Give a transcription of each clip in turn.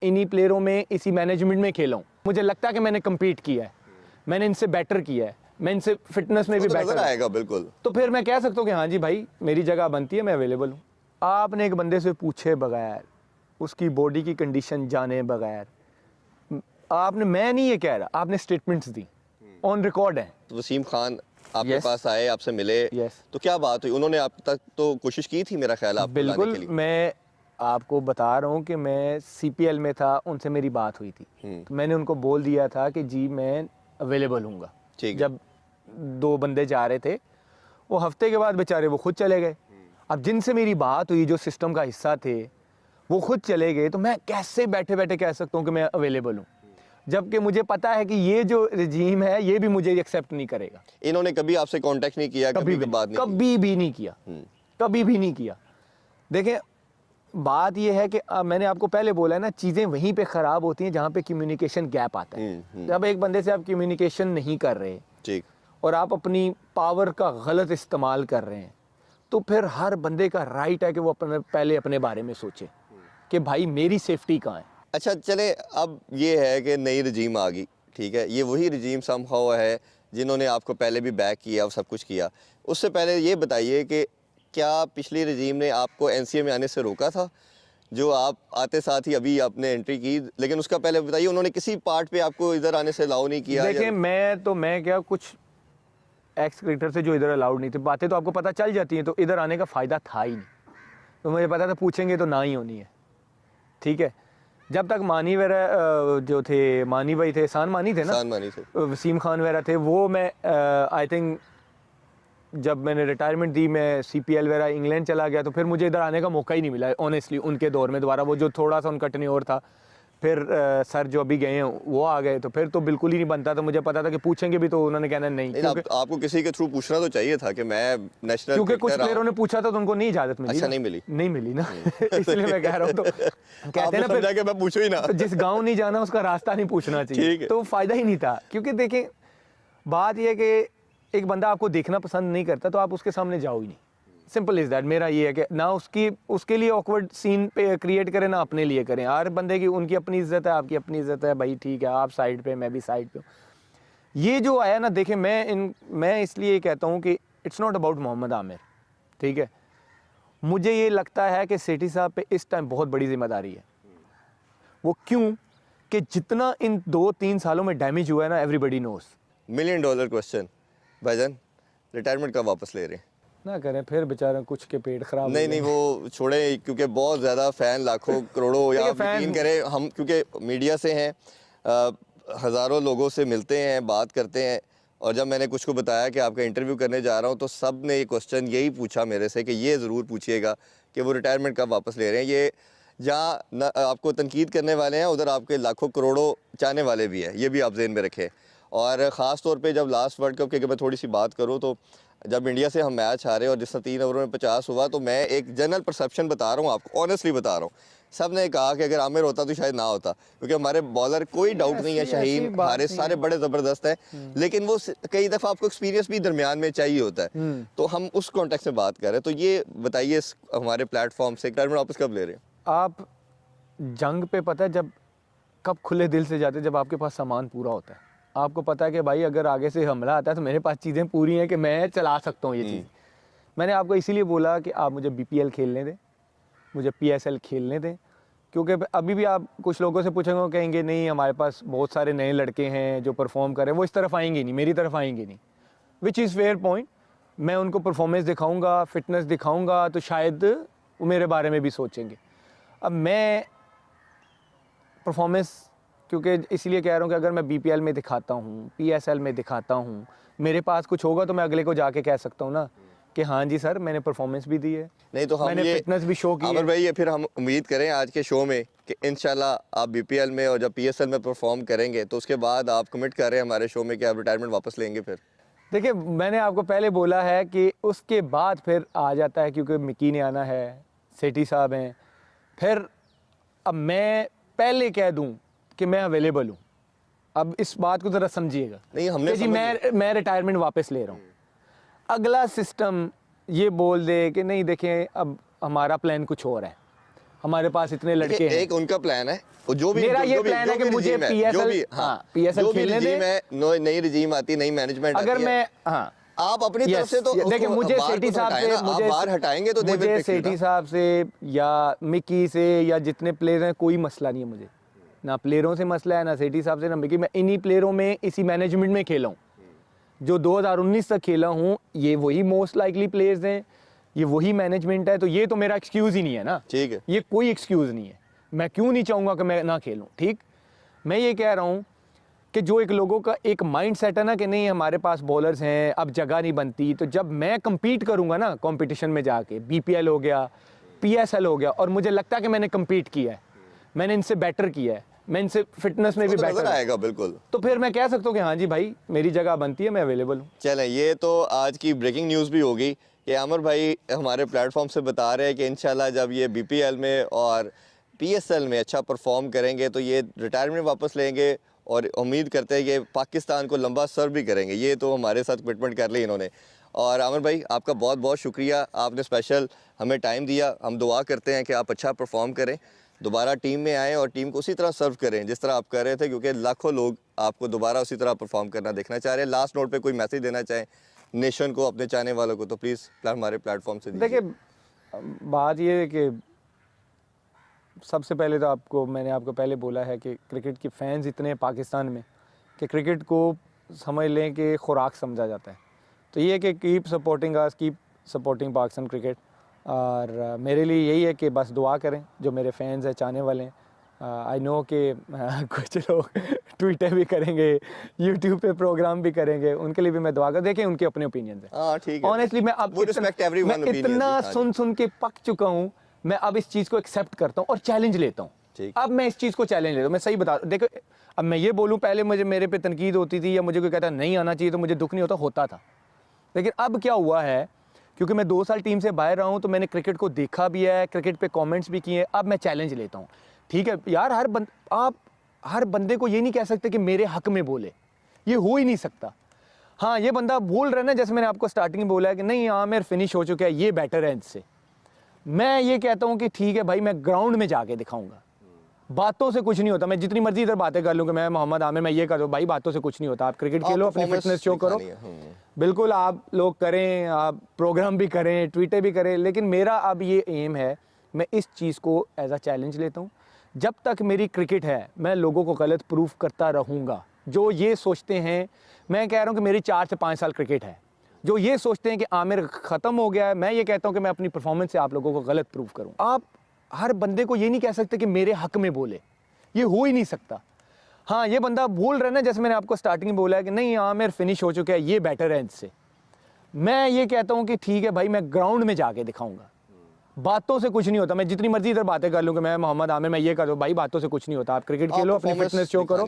इन्हीं प्लेयरों में, इसी मैनेजमेंट में खेला हूँ, मुझे लगता है कि मैंने कम्पीट किया है, मैंने इनसे बेटर किया है, मैं इनसे फिटनेस में भी बेटर आएगा बिल्कुल, तो फिर मैं कह सकता हूँ कि हाँ जी भाई मेरी जगह बनती है, मैं अवेलेबल हूँ। आपने एक बंदे से पूछे बगैर, उसकी बॉडी की कंडीशन जाने बगैर, आपने, मैं नहीं ये कह रहा, आपने स्टेटमेंट्स दी, ऑन रिकॉर्ड है। वसीम खान आपके Yes. पास आए, आपसे मिले, Yes. तो क्या बात हुई? उन्होंने आप तक तो कोशिश की थी मेरा ख्याल आपको लाने के बिल्कुल, लिए। मैं आपको बता रहा हूँ कि मैं CPL में था, उनसे मेरी बात हुई थी, तो मैंने उनको बोल दिया था कि जी मैं अवेलेबल हूँगा। जब 2 बंदे जा रहे थे, वो हफ्ते के बाद बेचारे वो खुद चले गए। अब जिनसे मेरी बात हुई, जो सिस्टम का हिस्सा थे, वो खुद चले गए, तो मैं कैसे बैठे बैठे कह सकता हूँ कि मैं अवेलेबल हूँ, जबकि मुझे पता है कि ये जो रजीम है ये भी मुझे एक्सेप्ट नहीं करेगा। इन्होंने कभी आपसे कांटेक्ट नहीं किया, कभी बात नहीं कभी भी नहीं किया, कभी भी नहीं किया। देखें, बात ये है कि मैंने आपको पहले बोला है ना, चीज़ें वहीं पे ख़राब होती हैं जहाँ पे कम्युनिकेशन गैप आता है। जब एक बंदे से आप कम्युनिकेशन नहीं कर रहे, ठीक, और आप अपनी पावर का गलत इस्तेमाल कर रहे हैं, तो फिर हर बंदे का राइट है कि वो पहले अपने बारे में सोचे कि भाई मेरी सेफ्टी कहाँ है। अच्छा चले, अब ये है कि नई रजीम आ गई, ठीक है, ये वही रजीम समहाउ है जिन्होंने आपको पहले भी बैक किया और सब कुछ किया। उससे पहले ये बताइए कि क्या पिछली रजीम ने आपको NCA में आने से रोका था, जो आप आते साथ ही अभी आपने एंट्री की, लेकिन उसका पहले बताइए उन्होंने किसी पार्ट पे आपको इधर आने से अलाउ नहीं किया? देखें, मैं क्या, कुछ एक्स क्रिकेटर से जो इधर अलाउड नहीं थे, बातें तो आपको पता चल जाती हैं, तो इधर आने का फ़ायदा था ही नहीं। तो मुझे पता था पूछेंगे तो ना ही होनी है, ठीक है। जब तक मानी वगैरह जो थे, मानी भाई थे, एहसान मानी थे ना, मानी थे, वसीम खान वगैरह थे, वो मैं आई थिंक जब मैंने रिटायरमेंट दी, मैं CPL वगैरह इंग्लैंड चला गया, तो फिर मुझे इधर आने का मौका ही नहीं मिला ऑनेस्टली उनके दौर में दोबारा। वो जो थोड़ा सा उनका टेन्योर था, फिर सर जो अभी गए हैं वो आ गए, तो फिर तो बिल्कुल ही नहीं बनता था। मुझे पता था कि पूछेंगे भी तो उन्होंने कहना नहीं, क्योंकि आपको किसी के थ्रू पूछना तो चाहिए था कि मैं नेशनल, क्योंकि कुछ प्लेयरों ने पूछा था तो उनको नहीं इजाजत मिली। अच्छा, नहीं मिली ना इसलिए मैं कह रहा हूँ, तो कहते हैं ना फिर कि मैं पूछूं ही ना, तो जिस गांव नहीं जाना उसका रास्ता नहीं पूछना चाहिए, तो फायदा ही नहीं था। क्योंकि देखें, बात यह है कि एक बंदा आपको देखना पसंद नहीं करता तो आप उसके सामने जाओ ही नहीं, सिंपल इज दैट। मेरा ये है कि ना उसके लिए ऑकवर्ड सीन पे क्रिएट करें, ना अपने लिए करें। हर बंदे की उनकी अपनी इज्जत है, आपकी अपनी इज्जत है, भाई ठीक है, आप साइड पे, मैं भी साइड पे हूँ। ये जो आया ना, देखें, मैं इसलिए कहता हूँ कि it's not about Mohammad Aamir, ठीक है। मुझे ये लगता है कि सेठी साहब पे इस टाइम बहुत बड़ी जिम्मेदारी है। वो क्यों कि जितना इन 2-3 सालों में डैमेज हुआ है ना, एवरीबडी नोस। $1 मिलियन क्वेश्चन, भाईजान रिटायरमेंट कब वापस ले रहे हैं? ना करें फिर बेचारा कुछ के पेट खराब। नहीं वो छोड़े, क्योंकि बहुत ज़्यादा फ़ैन, लाखों करोड़ों, या यकीन करें हम क्योंकि मीडिया से हैं, हज़ारों लोगों से मिलते हैं, बात करते हैं, और जब मैंने कुछ को बताया कि आपका इंटरव्यू करने जा रहा हूं, तो सब ने ये क्वेश्चन यही पूछा मेरे से कि ये ज़रूर पूछिएगा कि वो रिटायरमेंट कब वापस ले रहे हैं। ये जहाँ आपको तनकीद करने वाले हैं, उधर आपके लाखों करोड़ों चाहने वाले भी हैं, ये भी आप ज़हन में रखें। और ख़ास तौर पे जब लास्ट वर्ल्ड कप की अगर मैं थोड़ी सी बात करूँ, तो जब इंडिया से हम मैच हारे और जिसने 3 ओवर में 50 हुआ, तो मैं एक जनरल परसेप्शन बता रहा हूँ आपको, ऑनेस्टली बता रहा हूँ, सब ने कहा कि अगर आमिर होता तो शायद ना होता, क्योंकि हमारे बॉलर, कोई डाउट नहीं है, शाहीन, हारिस, सारे बड़े ज़बरदस्त हैं, लेकिन वो कई दफ़ा आपको एक्सपीरियंस भी दरमियान में चाहिए होता है। तो हम उस कॉन्टेक्स्ट में बात कर रहे हैं। तो ये बताइए, हमारे प्लेटफॉर्म से रिटायरमेंट वापस कब ले रहे हैं आप? जंग पे पता है जब कब खुले दिल से जाते, जब आपके पास सामान पूरा होता है, आपको पता है कि भाई अगर आगे से हमला आता है तो मेरे पास चीज़ें पूरी हैं कि मैं चला सकता हूँ ये चीज़। मैंने आपको इसीलिए बोला कि आप मुझे BPL खेलने दें, मुझे PSL खेलने दें, क्योंकि अभी भी आप कुछ लोगों से पूछेंगे, वो कहेंगे नहीं हमारे पास बहुत सारे नए लड़के हैं जो परफॉर्म करें, वो इस तरफ आएंगे नहीं, मेरी तरफ आएंगे नहीं, विच इज़ फेयर पॉइंट। मैं उनको परफॉर्मेंस दिखाऊंगा, फिटनेस दिखाऊंगा, तो शायद वो मेरे बारे में भी सोचेंगे। अब मैं परफॉर्मेंस क्योंकि इसलिए कह रहा हूँ कि अगर मैं BPL में दिखाता हूँ, PSL में दिखाता हूँ, मेरे पास कुछ होगा तो मैं अगले को जाके कह सकता हूँ ना कि हाँ जी सर, मैंने परफॉर्मेंस भी दी है, नहीं तो मैंने फिटनेस भी शो की है। भाई, ये फिर हम उम्मीद करें आज के शो में कि इंशाल्लाह आप BPL में और जब PSL में परफॉर्म करेंगे, तो उसके बाद आप कमिट कर रहे हैं हमारे शो में कि आप रिटायरमेंट वापस लेंगे। फिर देखिए, मैंने आपको पहले बोला है कि उसके बाद फिर आ जाता है, क्योंकि मिकी ने आना है, सेठी साहब हैं, फिर अब मैं पहले कह दूं कि मैं अवेलेबल हूं। अब इस बात को ज़रा समझिएगा, नहीं हमने जी मैं रिटायरमेंट वापस ले रहा हूं। अगला सिस्टम ये बोल दे कि नहीं देखें अब हमारा प्लान कुछ और है, हमारे पास इतने लड़के हैं। एक उनका प्लान है, और जो भी मेरा ये जो भी- प्लान जो है कि भी मुझे regime है, PSL जो भी हाँ, PSL जो भी खेलने regime दें। है, नई रिजीम आती है, नई मैनेजमेंट अगर आती है, मैं हाँ आप अपनी तरफ Yes, से तो देखिए उसको मुझे बाहर सेठी को तो साहब हटाएं से ना, आप बाहर हटाएंगे तो they will मुझे pick you सेठी ना। साहब से या मिकी से या जितने प्लेयर हैं कोई मसला नहीं है मुझे, ना प्लेयरों से मसला है, ना सेठी साहब से, ना मिकी। मैं इन्हीं प्लेयरों में इसी मैनेजमेंट में खेला हूँ जो 2019 तक खेला हूँ। ये वही मोस्ट लाइकली प्लेयर्स हैं, ये वही मैनेजमेंट है, तो ये तो मेरा एक्सक्यूज़ ही नहीं है ना। ठीक है। ये कोई एक्सक्यूज़ नहीं है। मैं क्यों नहीं चाहूँगा कि मैं ना खेलूँ। ठीक, मैं ये कह रहा हूँ कि जो एक लोगों का एक माइंड सेट है ना कि नहीं हमारे पास बॉलर्स हैं, अब जगह नहीं बनती, तो जब मैं compete करूँगा ना कंपटीशन में जाके, BPL हो गया, PSL हो गया, और मुझे लगता है कि मैंने compete किया है, मैंने इनसे बेटर किया है, मैं इनसे फिटनेस में भी वो तो नजर बेटर, आएगा बिल्कुल। तो फिर मैं कह सकता हूँ कि हाँ जी भाई मेरी जगह बनती है, मैं अवेलेबल हूँ। चलें, ये तो आज की ब्रेकिंग न्यूज़ भी होगी कि आमिर भाई हमारे प्लेटफॉर्म से बता रहे हैं कि इंशाल्लाह जब ये BPL में और PSL में अच्छा परफॉर्म करेंगे तो ये रिटायरमेंट वापस लेंगे, और उम्मीद करते हैं कि पाकिस्तान को लंबा सर्व भी करेंगे। ये तो हमारे साथ कमिटमेंट कर ली इन्होंने। और आमिर भाई आपका बहुत बहुत शुक्रिया, आपने स्पेशल हमें टाइम दिया। हम दुआ करते हैं कि आप अच्छा परफॉर्म करें, दोबारा टीम में आएँ और टीम को उसी तरह सर्व करें जिस तरह आप कर रहे थे, क्योंकि लाखों लोग आपको दोबारा उसी तरह परफॉर्म करना देखना चाह रहे हैं। लास्ट नोट पे कोई मैसेज देना चाहें नेशन को, अपने चाहने वालों को, तो प्लीज़ हमारे प्लेटफॉर्म से दीजिए। देखिए बात ये है कि सबसे पहले तो मैंने आपको पहले बोला है कि क्रिकेट के फैंस इतने हैं पाकिस्तान में कि क्रिकेट को समझ लें कि खुराक समझा जाता है। तो ये है कि keep supporting us, keep supporting Pakistan cricket. और मेरे लिए यही है कि बस दुआ करें जो मेरे फैंस हैं, चाहने वाले हैं। आई नो कि कुछ लोग ट्विटर भी करेंगे, यूट्यूब पे प्रोग्राम भी करेंगे, उनके लिए भी मैं दुआ कर, देखें उनके अपने ओपिनियन है। हाँ ठीक है। ऑनेस्टली मैं अब वो respect everyone मैं opinions इतना भी, हाँ जी। सुन के पक चुका हूँ, मैं अब इस चीज़ को एक्सेप्ट करता हूँ और चैलेंज लेता हूँ। ठीक। अब मैं इस चीज़ को चैलेंज लेता हूँ। मैं सही बता देखो, अब मैं ये बोलूँ, पहले मुझे मेरे पे तनकीद होती थी या मुझे कोई कहता नहीं आना चाहिए तो मुझे दुख नहीं होता था। लेकिन अब क्या हुआ है, क्योंकि मैं 2 साल टीम से बाहर रहा हूँ तो मैंने क्रिकेट को देखा भी है, क्रिकेट पे कमेंट्स भी किए हैं। अब मैं चैलेंज लेता हूँ। ठीक है यार, आप हर बंदे को ये नहीं कह सकते कि मेरे हक में बोले, ये हो ही नहीं सकता। हाँ, ये बंदा बोल रहा है ना, जैसे मैंने आपको स्टार्टिंग में बोला है कि नहीं आमिर फिनिश हो चुका है, ये बेटर है इससे, मैं ये कहता हूँ कि ठीक है भाई, मैं ग्राउंड में जाके दिखाऊंगा। बातों से कुछ नहीं होता, मैं जितनी मर्जी इधर बातें कर लूँ कि मैं मोहम्मद आमिर, मैं ये कर दूँ, भाई बातों से कुछ नहीं होता। आप क्रिकेट खेलो, अपनी फिटनेस शो करो, बिल्कुल आप लोग करें, आप प्रोग्राम भी करें, ट्वीटें भी करें, लेकिन मेरा अब ये एम है, मैं इस चीज़ को एज अ चैलेंज लेता हूँ। जब तक मेरी क्रिकेट है मैं लोगों को गलत प्रूफ करता रहूँगा। जो ये सोचते हैं, मैं कह रहा हूँ कि मेरी 4 से 5 साल क्रिकेट है, जो ये सोचते हैं कि आमिर ख़त्म हो गया है, मैं ये कहता हूँ कि मैं अपनी परफॉर्मेंस से आप लोगों को गलत प्रूफ करूँ। आप हर बंदे को ये नहीं कह सकते कि मेरे हक में बोले, ये हो ही नहीं सकता। हाँ, ये बंदा बोल रहा है ना, जैसे मैंने आपको स्टार्टिंग में बोला है कि नहीं आमिर फिनिश हो चुका है, ये बेटर है इससे, मैं ये कहता हूँ कि ठीक है भाई, मैं ग्राउंड में जाके दिखाऊंगा। बातों से कुछ नहीं होता, मैं जितनी मर्जी इधर बातें कर लूँ कि मैं मोहम्मद आमिर, मैं ये कर दूँ, भाई बातों से कुछ नहीं होता। आप क्रिकेट खेलो, अपनी फिटनेस शो करो,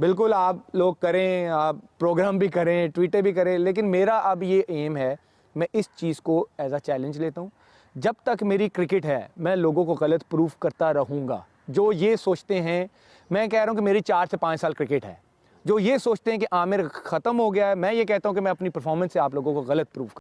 बिल्कुल आप लोग करें, आप प्रोग्राम भी करें, ट्वीटें भी करें, लेकिन मेरा अब ये एम है, मैं इस चीज़ को एज अ चैलेंज लेता हूँ। जब तक मेरी क्रिकेट है मैं लोगों को गलत प्रूफ करता रहूँगा। जो ये सोचते हैं, मैं कह रहा हूँ कि मेरी 4 से 5 साल क्रिकेट है, जो ये सोचते हैं कि आमिर ख़त्म हो गया है, मैं ये कहता हूँ कि मैं अपनी परफॉर्मेंस से आप लोगों को गलत प्रूफ